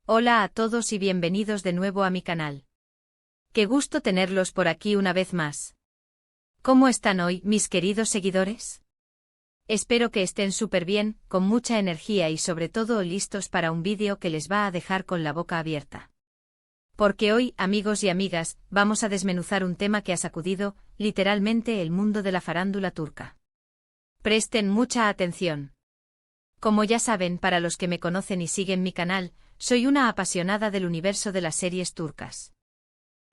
Hola a todos y bienvenidos de nuevo a mi canal. Qué gusto tenerlos por aquí una vez más. ¿Cómo están hoy, mis queridos seguidores? Espero que estén súper bien, con mucha energía y sobre todo listos para un vídeo que les va a dejar con la boca abierta. Porque hoy, amigos y amigas, vamos a desmenuzar un tema que ha sacudido, literalmente, el mundo de la farándula turca. Presten mucha atención. Como ya saben, para los que me conocen y siguen mi canal, soy una apasionada del universo de las series turcas.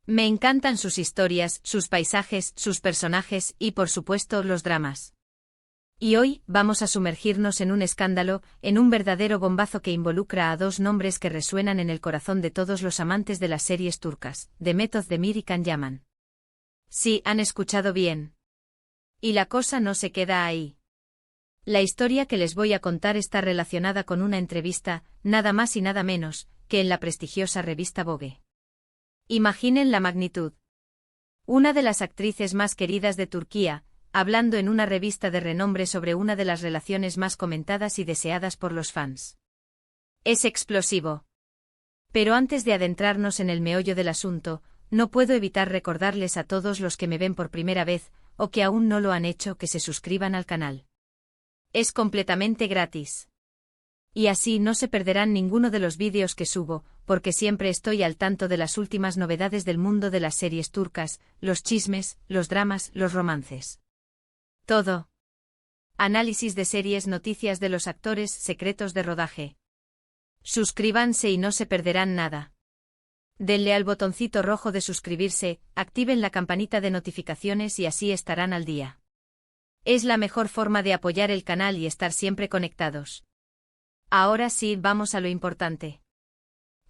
Me encantan sus historias, sus paisajes, sus personajes y, por supuesto, los dramas. Y hoy, vamos a sumergirnos en un escándalo, en un verdadero bombazo que involucra a dos nombres que resuenan en el corazón de todos los amantes de las series turcas, Demet Özdemir y Can Yaman. Sí, han escuchado bien. Y la cosa no se queda ahí. La historia que les voy a contar está relacionada con una entrevista, nada más y nada menos, que en la prestigiosa revista Vogue. Imaginen la magnitud. Una de las actrices más queridas de Turquía, hablando en una revista de renombre sobre una de las relaciones más comentadas y deseadas por los fans. Es explosivo. Pero antes de adentrarnos en el meollo del asunto, no puedo evitar recordarles a todos los que me ven por primera vez, o que aún no lo han hecho, que se suscriban al canal. Es completamente gratis. Y así no se perderán ninguno de los vídeos que subo, porque siempre estoy al tanto de las últimas novedades del mundo de las series turcas, los chismes, los dramas, los romances. Todo. Análisis de series, noticias de los actores, secretos de rodaje. Suscríbanse y no se perderán nada. Denle al botoncito rojo de suscribirse, activen la campanita de notificaciones y así estarán al día. Es la mejor forma de apoyar el canal y estar siempre conectados. Ahora sí, vamos a lo importante.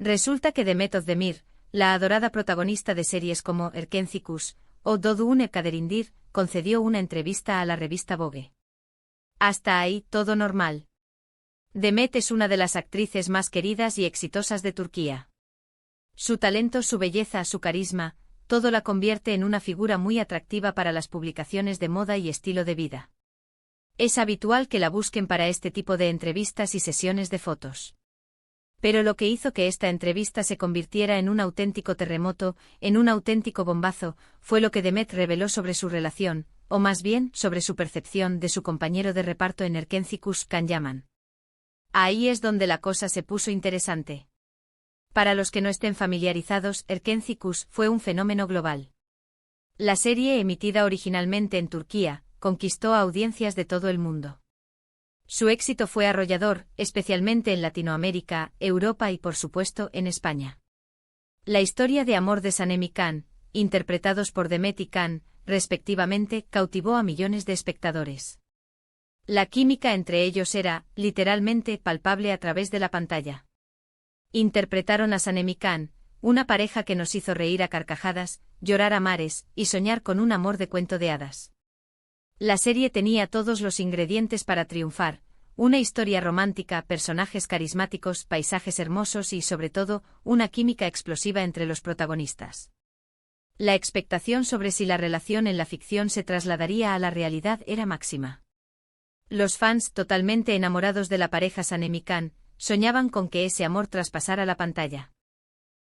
Resulta que Demet Özdemir, la adorada protagonista de series como Erkenci o Doğduğun Kaderindir, concedió una entrevista a la revista Vogue. Hasta ahí, todo normal. Demet es una de las actrices más queridas y exitosas de Turquía. Su talento, su belleza, su carisma, todo la convierte en una figura muy atractiva para las publicaciones de moda y estilo de vida. Es habitual que la busquen para este tipo de entrevistas y sesiones de fotos. Pero lo que hizo que esta entrevista se convirtiera en un auténtico terremoto, en un auténtico bombazo, fue lo que Demet reveló sobre su relación, o más bien, sobre su percepción de su compañero de reparto en Erkenci Can Yaman. Ahí es donde la cosa se puso interesante. Para los que no estén familiarizados, Erkenci fue un fenómeno global. La serie, emitida originalmente en Turquía, conquistó a audiencias de todo el mundo. Su éxito fue arrollador, especialmente en Latinoamérica, Europa y por supuesto en España. La historia de amor de Sanem y Can, interpretados por Demet y Can, respectivamente, cautivó a millones de espectadores. La química entre ellos era, literalmente, palpable a través de la pantalla. Interpretaron a Sanem y Can, una pareja que nos hizo reír a carcajadas, llorar a mares y soñar con un amor de cuento de hadas. La serie tenía todos los ingredientes para triunfar: una historia romántica, personajes carismáticos, paisajes hermosos y, sobre todo, una química explosiva entre los protagonistas. La expectación sobre si la relación en la ficción se trasladaría a la realidad era máxima. Los fans, totalmente enamorados de la pareja Sanem y Can, soñaban con que ese amor traspasara la pantalla.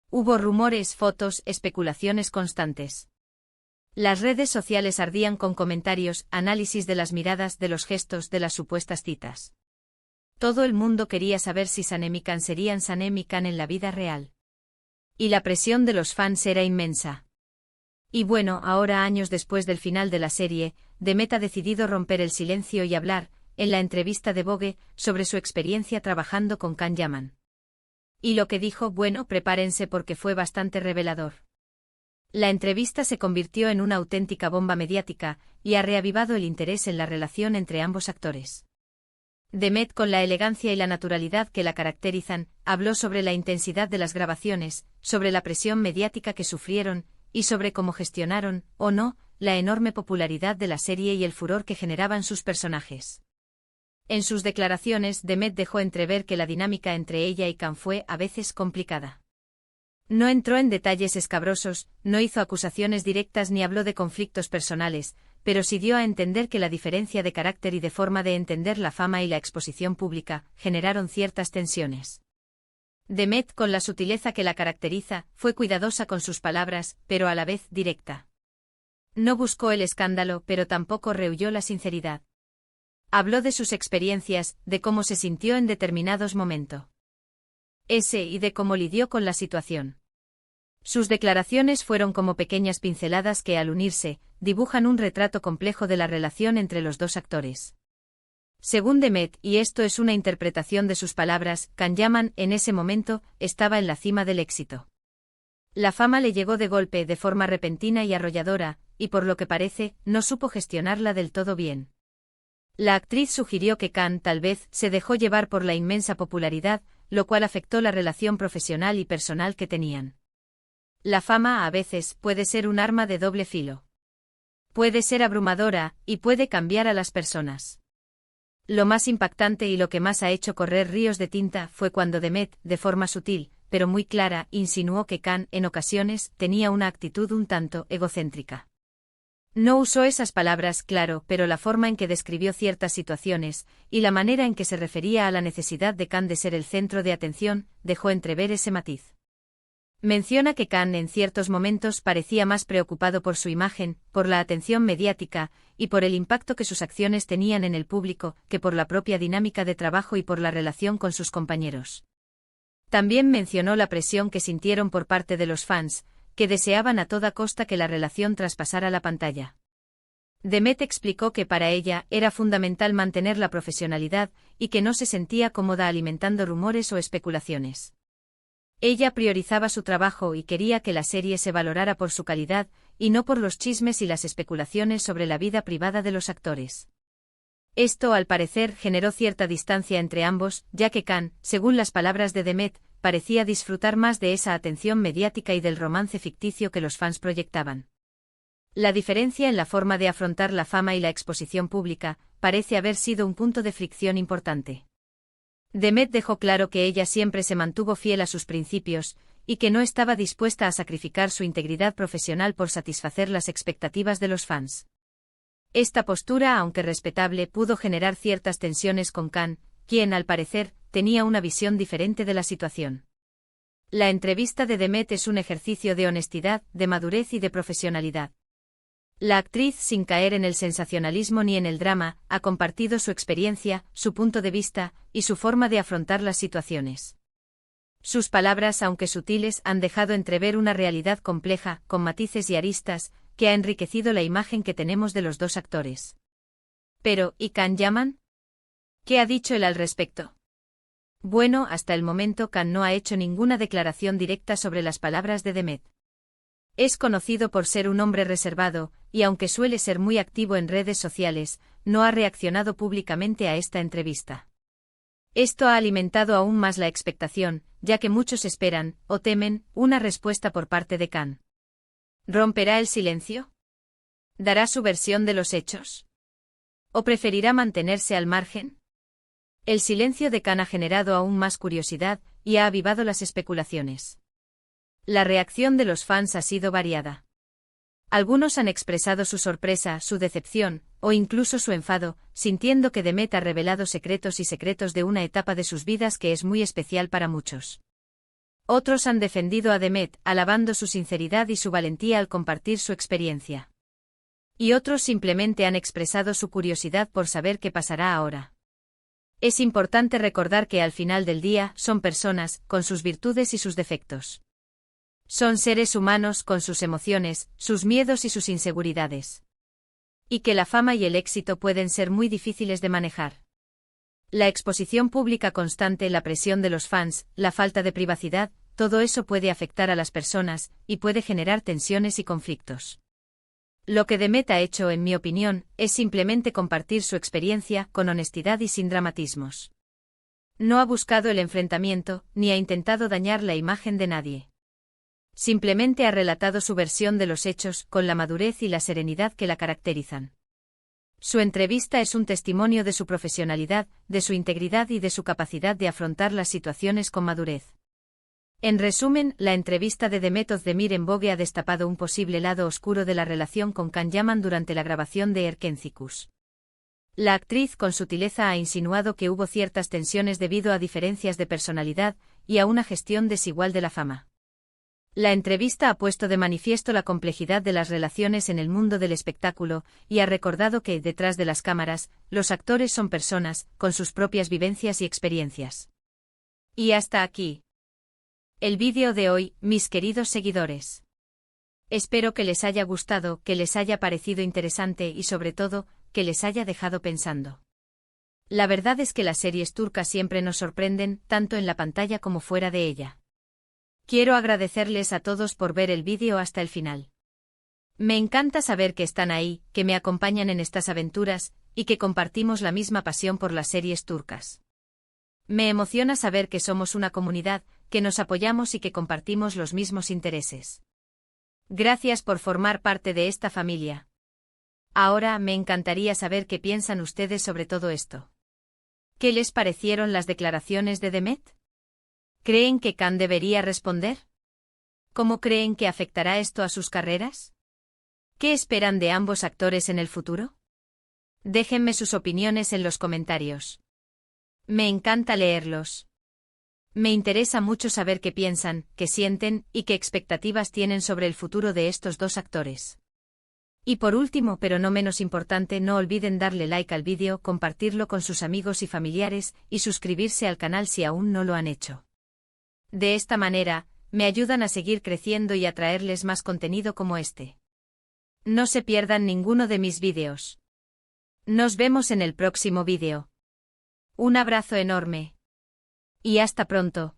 Hubo rumores, fotos, especulaciones constantes. Las redes sociales ardían con comentarios, análisis de las miradas, de los gestos, de las supuestas citas. Todo el mundo quería saber si Sanem y Can serían Sanem y Can en la vida real. Y la presión de los fans era inmensa. Y bueno, ahora, años después del final de la serie, Demet ha decidido romper el silencio y hablar, en la entrevista de Vogue, sobre su experiencia trabajando con Can Yaman. Y lo que dijo, bueno, prepárense porque fue bastante revelador. La entrevista se convirtió en una auténtica bomba mediática, y ha reavivado el interés en la relación entre ambos actores. Demet, con la elegancia y la naturalidad que la caracterizan, habló sobre la intensidad de las grabaciones, sobre la presión mediática que sufrieron, y sobre cómo gestionaron, o no, la enorme popularidad de la serie y el furor que generaban sus personajes. En sus declaraciones, Demet dejó entrever que la dinámica entre ella y Can fue, a veces, complicada. No entró en detalles escabrosos, no hizo acusaciones directas ni habló de conflictos personales, pero sí dio a entender que la diferencia de carácter y de forma de entender la fama y la exposición pública generaron ciertas tensiones. Demet, con la sutileza que la caracteriza, fue cuidadosa con sus palabras, pero a la vez directa. No buscó el escándalo, pero tampoco rehuyó la sinceridad. Habló de sus experiencias, de cómo se sintió en determinados momentos. Y de cómo lidió con la situación. Sus declaraciones fueron como pequeñas pinceladas que, al unirse, dibujan un retrato complejo de la relación entre los dos actores. Según Demet, y esto es una interpretación de sus palabras, Can Yaman, en ese momento, estaba en la cima del éxito. La fama le llegó de golpe, de forma repentina y arrolladora, y por lo que parece, no supo gestionarla del todo bien. La actriz sugirió que Can tal vez se dejó llevar por la inmensa popularidad, lo cual afectó la relación profesional y personal que tenían. La fama, a veces, puede ser un arma de doble filo. Puede ser abrumadora, y puede cambiar a las personas. Lo más impactante y lo que más ha hecho correr ríos de tinta fue cuando Demet, de forma sutil, pero muy clara, insinuó que Can, en ocasiones, tenía una actitud un tanto egocéntrica. No usó esas palabras, claro, pero la forma en que describió ciertas situaciones, y la manera en que se refería a la necesidad de Can de ser el centro de atención, dejó entrever ese matiz. Menciona que Can en ciertos momentos parecía más preocupado por su imagen, por la atención mediática, y por el impacto que sus acciones tenían en el público, que por la propia dinámica de trabajo y por la relación con sus compañeros. También mencionó la presión que sintieron por parte de los fans, que deseaban a toda costa que la relación traspasara la pantalla. Demet explicó que para ella era fundamental mantener la profesionalidad y que no se sentía cómoda alimentando rumores o especulaciones. Ella priorizaba su trabajo y quería que la serie se valorara por su calidad y no por los chismes y las especulaciones sobre la vida privada de los actores. Esto, al parecer, generó cierta distancia entre ambos, ya que Can, según las palabras de Demet, parecía disfrutar más de esa atención mediática y del romance ficticio que los fans proyectaban. La diferencia en la forma de afrontar la fama y la exposición pública parece haber sido un punto de fricción importante. Demet dejó claro que ella siempre se mantuvo fiel a sus principios, y que no estaba dispuesta a sacrificar su integridad profesional por satisfacer las expectativas de los fans. Esta postura, aunque respetable, pudo generar ciertas tensiones con Can, quien, al parecer, tenía una visión diferente de la situación. La entrevista de Demet es un ejercicio de honestidad, de madurez y de profesionalidad. La actriz, sin caer en el sensacionalismo ni en el drama, ha compartido su experiencia, su punto de vista, y su forma de afrontar las situaciones. Sus palabras, aunque sutiles, han dejado entrever una realidad compleja, con matices y aristas, que ha enriquecido la imagen que tenemos de los dos actores. Pero, ¿y Can Yaman? ¿Qué ha dicho él al respecto? Bueno, hasta el momento Can no ha hecho ninguna declaración directa sobre las palabras de Demet. Es conocido por ser un hombre reservado, y aunque suele ser muy activo en redes sociales, no ha reaccionado públicamente a esta entrevista. Esto ha alimentado aún más la expectación, ya que muchos esperan, o temen, una respuesta por parte de Can. ¿Romperá el silencio? ¿Dará su versión de los hechos? ¿O preferirá mantenerse al margen? El silencio de Can ha generado aún más curiosidad, y ha avivado las especulaciones. La reacción de los fans ha sido variada. Algunos han expresado su sorpresa, su decepción, o incluso su enfado, sintiendo que Demet ha revelado secretos de una etapa de sus vidas que es muy especial para muchos. Otros han defendido a Demet, alabando su sinceridad y su valentía al compartir su experiencia. Y otros simplemente han expresado su curiosidad por saber qué pasará ahora. Es importante recordar que al final del día son personas, con sus virtudes y sus defectos. Son seres humanos con sus emociones, sus miedos y sus inseguridades. Y que la fama y el éxito pueden ser muy difíciles de manejar. La exposición pública constante, la presión de los fans, la falta de privacidad, todo eso puede afectar a las personas, y puede generar tensiones y conflictos. Lo que Demet ha hecho, en mi opinión, es simplemente compartir su experiencia, con honestidad y sin dramatismos. No ha buscado el enfrentamiento, ni ha intentado dañar la imagen de nadie. Simplemente ha relatado su versión de los hechos, con la madurez y la serenidad que la caracterizan. Su entrevista es un testimonio de su profesionalidad, de su integridad y de su capacidad de afrontar las situaciones con madurez. En resumen, la entrevista de Demet Özdemir en Vogue ha destapado un posible lado oscuro de la relación con Can Yaman durante la grabación de Erkencikus. La actriz con sutileza ha insinuado que hubo ciertas tensiones debido a diferencias de personalidad, y a una gestión desigual de la fama. La entrevista ha puesto de manifiesto la complejidad de las relaciones en el mundo del espectáculo y ha recordado que, detrás de las cámaras, los actores son personas, con sus propias vivencias y experiencias. Y hasta aquí el vídeo de hoy, mis queridos seguidores. Espero que les haya gustado, que les haya parecido interesante y sobre todo, que les haya dejado pensando. La verdad es que las series turcas siempre nos sorprenden, tanto en la pantalla como fuera de ella. Quiero agradecerles a todos por ver el vídeo hasta el final. Me encanta saber que están ahí, que me acompañan en estas aventuras, y que compartimos la misma pasión por las series turcas. Me emociona saber que somos una comunidad, que nos apoyamos y que compartimos los mismos intereses. Gracias por formar parte de esta familia. Ahora me encantaría saber qué piensan ustedes sobre todo esto. ¿Qué les parecieron las declaraciones de Demet? ¿Creen que Can debería responder? ¿Cómo creen que afectará esto a sus carreras? ¿Qué esperan de ambos actores en el futuro? Déjenme sus opiniones en los comentarios. Me encanta leerlos. Me interesa mucho saber qué piensan, qué sienten y qué expectativas tienen sobre el futuro de estos dos actores. Y por último, pero no menos importante, no olviden darle like al vídeo, compartirlo con sus amigos y familiares y suscribirse al canal si aún no lo han hecho. De esta manera, me ayudan a seguir creciendo y a traerles más contenido como este. No se pierdan ninguno de mis vídeos. Nos vemos en el próximo vídeo. Un abrazo enorme. Y hasta pronto.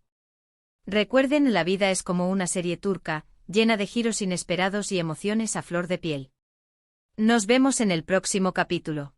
Recuerden, la vida es como una serie turca, llena de giros inesperados y emociones a flor de piel. Nos vemos en el próximo capítulo.